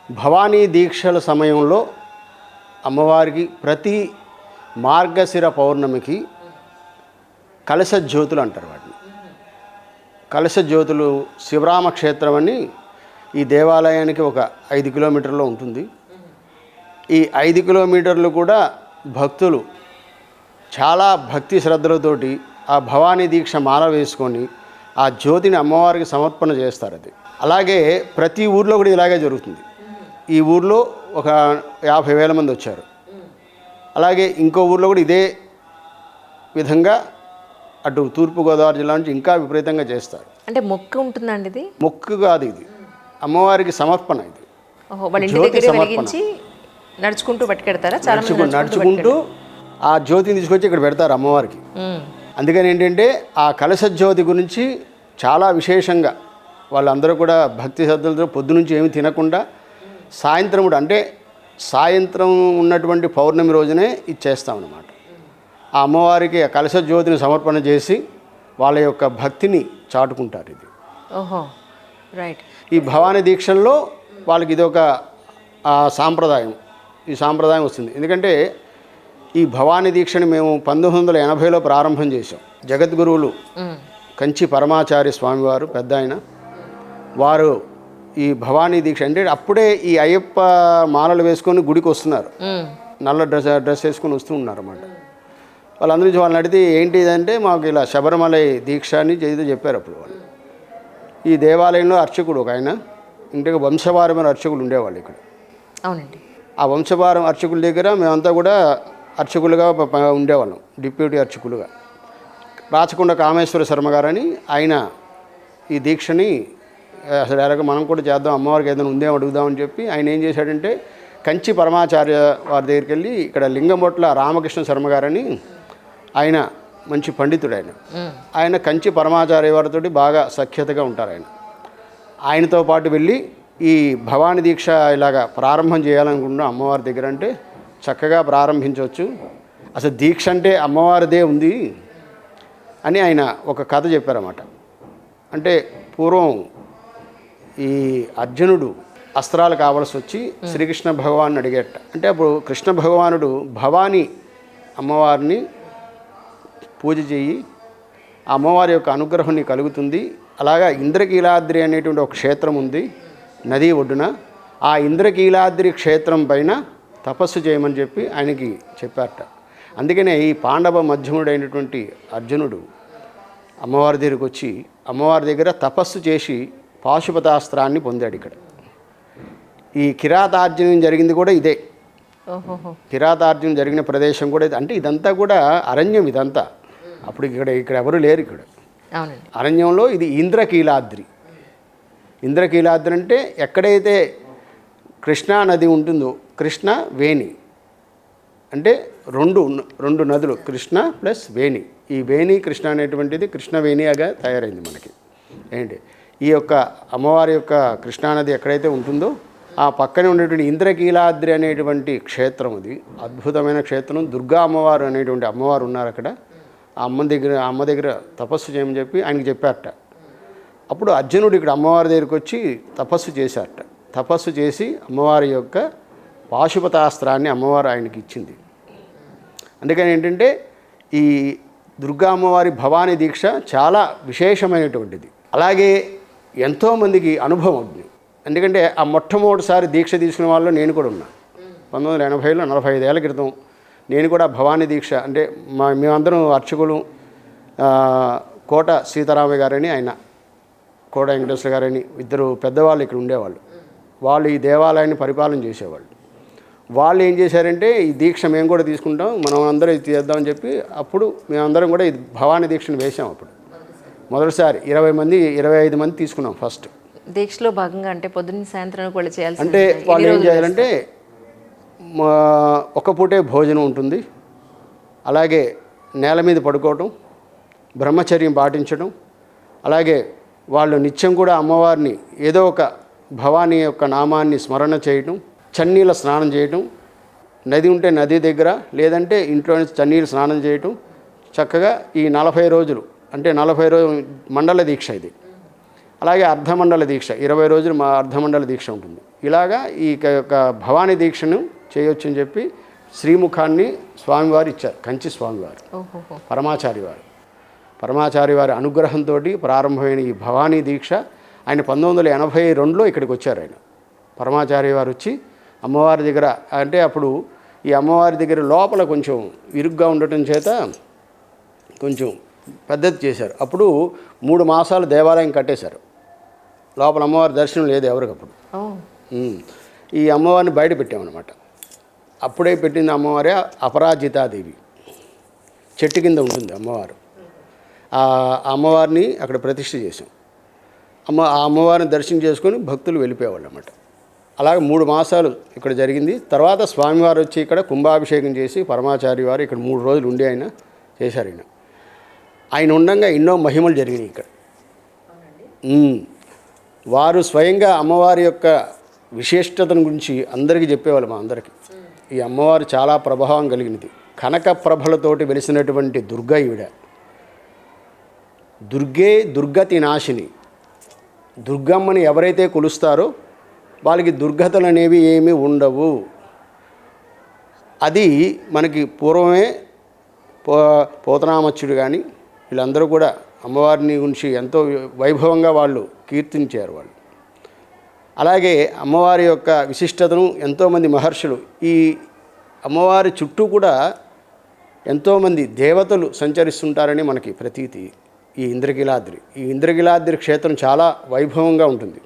భవానీ దీక్షల సమయంలో అమ్మవారికి ప్రతి మార్గశిర పౌర్ణమికి కలశ జ్యోతులు అంటారు వాటిని. కలశ జ్యోతులు శివరామ క్షేత్రం అని ఈ దేవాలయానికి ఒక 5 కిలోమీటర్లో ఉంటుంది. ఈ 5 కిలోమీటర్లు కూడా భక్తులు చాలా భక్తి శ్రద్ధలతోటి ఆ భవానీ దీక్ష మాల వేసుకొని ఆ జ్యోతిని అమ్మవారికి సమర్పణ చేస్తారు. అది అలాగే ప్రతి ఊర్లో కూడా ఇలాగే జరుగుతుంది. ఈ ఊర్లో ఒక 50,000 మంది వచ్చారు. అలాగే ఇంకో ఊర్లో కూడా ఇదే విధంగా అటు తూర్పుగోదావరి జిల్లా నుంచి ఇంకా విపరీతంగా చేస్తారు. అంటే మొక్కు ఉంటుందండి ఇది? మొక్కు కాదు, ఇది అమ్మవారికి సమర్పణ. ఇది జ్యోతి సమర్పణ. నడుచుకుంటూ పట్టుకెడతారా? నడుచుకుంటూ ఆ జ్యోతిని తీసుకొచ్చి ఇక్కడ పెడతారు అమ్మవారికి. అందుకని ఏంటంటే ఆ కలశ జ్యోతి గురించి చాలా విశేషంగా వాళ్ళందరూ కూడా భక్తి శ్రద్ధలతో పొద్దునుంచి ఏమి తినకుండా సాయంత్రం అంటే సాయంత్రం ఉన్నటువంటి పౌర్ణమి రోజునే ఇది చేస్తామన్నమాట. ఆ అమ్మవారికి ఆ కలశ జ్యోతిని సమర్పణ చేసి వాళ్ళ యొక్క భక్తిని చాటుకుంటారు. ఇది రైట్. ఈ భవానీ దీక్షల్లో వాళ్ళకి ఇదొక సాంప్రదాయం. ఈ సాంప్రదాయం వస్తుంది. ఎందుకంటే ఈ భవానీ దీక్షని మేము 1980లో ప్రారంభం చేసాం. జగద్గురువులు కంచి పరమాచార్య స్వామివారు పెద్ద ఆయన వారు ఈ భవానీ దీక్ష అంటే అప్పుడే ఈ అయ్యప్ప మాలలు వేసుకొని గుడికి వస్తున్నారు. నల్ల డ్రెస్ వేసుకొని వస్తూ ఉన్నారు అన్నమాట. వాళ్ళందరి నుంచి వాళ్ళని అడిగితే ఏంటి ఇదంటే మాకు ఇలా శబరిమల దీక్ష అని ఏదో చెప్పారు. అప్పుడు వాళ్ళు ఈ దేవాలయంలో అర్చకుడు ఒక ఆయన, ఇంటికి వంశపారమైన అర్చకులు ఉండేవాళ్ళు ఇక్కడ. అవునండి. ఆ వంశపారం అర్చకుల దగ్గర మేమంతా కూడా అర్చకులుగా ఉండేవాళ్ళం, డిప్యూటీ అర్చకులుగా. రాచకొండ కామేశ్వర శర్మ గారని ఆయన ఈ దీక్షని అసలు ఎలాగ మనం కూడా చేద్దాం, అమ్మవారికి ఏదైనా ఉందేమో అడుగుదామని చెప్పి ఆయన ఏం చేశాడంటే కంచి పరమాచార్య వారి దగ్గరికి వెళ్ళి ఇక్కడ లింగంబొట్ల రామకృష్ణ శర్మ గారని ఆయన మంచి పండితుడు. ఆయన కంచి పరమాచార్య వారితో బాగా సఖ్యతగా ఉంటారు. ఆయనతో పాటు వెళ్ళి ఈ భవానీ దీక్ష ఇలాగా ప్రారంభం చేయాలనుకుంటున్నాం అమ్మవారి దగ్గర. అంటే చక్కగా ప్రారంభించవచ్చు, అసలు దీక్ష అంటే అమ్మవారిదే ఉంది అని ఆయన ఒక కథ చెప్పారన్నమాట. అంటే పూర్వం ఈ అర్జునుడు అస్త్రాలు కావాల్సి వచ్చి శ్రీకృష్ణ భగవాన్ని అడిగేట. అంటే అప్పుడు కృష్ణ భగవానుడు భవానీ అమ్మవారిని పూజ చేయి, ఆ అమ్మవారి యొక్క అనుగ్రహం నీకు కలుగుతుంది. అలాగా ఇంద్రకీలాద్రి అనేటువంటి ఒక క్షేత్రం ఉంది నది ఒడ్డున. ఆ ఇంద్రకీలాద్రి క్షేత్రం పైన తపస్సు చేయమని చెప్పి ఆయనకి చెప్పారట. అందుకనే ఈ పాండవ మధ్యముడైనటువంటి అర్జునుడు అమ్మవారి దగ్గరికి వచ్చి అమ్మవారి దగ్గర తపస్సు చేసి పాశుపతాస్త్రాన్ని పొందాడు. ఇక్కడ ఈ కిరాతార్జునం జరిగింది కూడా ఇదే. కిరాతార్జునం జరిగిన ప్రదేశం కూడా ఇది. అంటే ఇదంతా కూడా అరణ్యం ఇదంతా. అప్పుడు ఇక్కడ ఎవరు లేరు. ఇక్కడ అరణ్యంలో ఇది ఇంద్రకీలాద్రి. ఇంద్రకీలాద్రి అంటే ఎక్కడైతే కృష్ణా నది ఉంటుందో, కృష్ణ వేణి అంటే రెండు నదులు, కృష్ణ ప్లస్ వేణి. ఈ వేణి కృష్ణ అనేటువంటిది కృష్ణవేణిగా తయారైంది మనకి. ఏంటి ఈ యొక్క అమ్మవారి యొక్క కృష్ణానది ఎక్కడైతే ఉంటుందో ఆ పక్కనే ఉండేటువంటి ఇంద్రకీలాద్రి అనేటువంటి క్షేత్రం. అది అద్భుతమైన క్షేత్రం. దుర్గా అమ్మవారు అనేటువంటి అమ్మవారు ఉన్నారు అక్కడ. ఆ అమ్మ దగ్గర తపస్సు చేయమని చెప్పి ఆయనకి చెప్పారట. అప్పుడు అర్జునుడు ఇక్కడ అమ్మవారి దగ్గరికి వచ్చి తపస్సు చేశారట. తపస్సు చేసి అమ్మవారి యొక్క పాశుపతాస్త్రాన్ని అమ్మవారు ఆయనకి ఇచ్చింది. అందుకని ఏంటంటే ఈ దుర్గా అమ్మవారి భవానీ దీక్ష చాలా విశేషమైనటువంటిది. అలాగే ఎంతోమందికి అనుభవం ఉంది. ఎందుకంటే ఆ మొట్టమొదటిసారి దీక్ష తీసుకునే వాళ్ళు నేను కూడా ఉన్నా. 1980లో 45 ఏళ్ల క్రితం నేను కూడా భవానీ దీక్ష అంటే మేమందరం అర్చకులు. కోట సీతారామయ్య గారని ఆయన, కోట వెంకటేశ్వర గారని ఇద్దరు పెద్దవాళ్ళు ఇక్కడ ఉండేవాళ్ళు. వాళ్ళు ఈ దేవాలయాన్ని పరిపాలన చేసేవాళ్ళు. వాళ్ళు ఏం చేశారంటే ఈ దీక్ష మేము కూడా తీసుకుంటాం, మనం అందరం ఇది చేద్దామని చెప్పి అప్పుడు మేమందరం కూడా ఇది భవానీ దీక్షను వేసాం. అప్పుడు మొదటిసారి 25 మంది తీసుకున్నాం ఫస్ట్ దీక్షలో భాగంగా. అంటే పొద్దున్న సాయంత్రం కూడా చేయాలి. అంటే వాళ్ళు ఏం చేయాలంటే ఒక పూటే భోజనం ఉంటుంది, అలాగే నేల మీద పడుకోవటం, బ్రహ్మచర్యం పాటించడం, అలాగే వాళ్ళు నిత్యం కూడా అమ్మవారిని ఏదో ఒక భవానీ యొక్క నామాన్ని స్మరణ చేయటం, చన్నీళ్ళ స్నానం చేయటం, నది ఉంటే నది దగ్గర లేదంటే ఇంట్లో చన్నీళ్ళు స్నానం చేయటం. చక్కగా ఈ 40 రోజులు అంటే 40 రోజులు మండల దీక్ష ఇది. అలాగే అర్ధమండల దీక్ష 20 రోజులు మా అర్ధమండల దీక్ష ఉంటుంది. ఇలాగా ఈ యొక్క భవానీ దీక్షను చేయొచ్చని చెప్పి శ్రీముఖాన్ని స్వామివారు ఇచ్చారు, కంచి స్వామివారు, ఓహోహో. పరమాచారి వారి అనుగ్రహంతో ప్రారంభమైన ఈ భవానీ దీక్ష ఆయన 1982లో ఇక్కడికి వచ్చారు. ఆయన పరమాచారి వారు వచ్చి అమ్మవారి దగ్గర, అంటే అప్పుడు ఈ అమ్మవారి దగ్గర లోపల కొంచెం ఇరుగ్గా ఉండటం చేత కొంచెం పద్ధతి చేశారు. అప్పుడు 3 మాసాలు దేవాలయం కట్టేశారు. లోపల అమ్మవారి దర్శనం లేదు ఎవరికప్పుడు. ఓ. ఈ అమ్మవారిని బయట పెట్టామన్నమాట. అప్పుడే పెట్టింది అమ్మవారే అపరాజితాదేవి, చెట్టు కింద ఉంటుంది అమ్మవారు. ఆ అమ్మవారిని అక్కడ ప్రతిష్ఠ చేసాం. ఆ అమ్మవారిని దర్శనం చేసుకొని భక్తులు వెళ్ళిపోయేవాళ్ళు అన్నమాట. అలాగే 3 మాసాలు ఇక్కడ జరిగింది. తర్వాత స్వామివారు వచ్చి ఇక్కడ కుంభాభిషేకం చేసి పరమాచారి వారు ఇక్కడ 3 రోజులు ఉండి ఆయన చేశారు. ఆయన ఉండగా ఎన్నో మహిమలు జరిగినాయి ఇక్కడ. వారు స్వయంగా అమ్మవారి యొక్క విశిష్టతను గురించి అందరికీ చెప్పేవాళ్ళు, మా అందరికీ. ఈ అమ్మవారు చాలా ప్రభావం కలిగినది. కనక ప్రభలతోటి వెలిసినటువంటి దుర్గా ఈవిడ. దుర్గతి నాశిని. దుర్గమ్మని ఎవరైతే కొలుస్తారో వాళ్ళకి దుర్గతలు అనేవి ఏమీ ఉండవు. అది మనకి పూర్వమే పోతనామచ్చుడు కానీ వీళ్ళందరూ కూడా అమ్మవారిని గురించి ఎంతో వైభవంగా వాళ్ళు కీర్తించారు వాళ్ళు. అలాగే అమ్మవారి యొక్క విశిష్టతను ఎంతోమంది మహర్షులు, ఈ అమ్మవారి చుట్టూ కూడా ఎంతోమంది దేవతలు సంచరిస్తుంటారని మనకి ప్రతీతి. ఈ ఇంద్రకీలాద్రి క్షేత్రం చాలా వైభవంగా ఉంటుంది.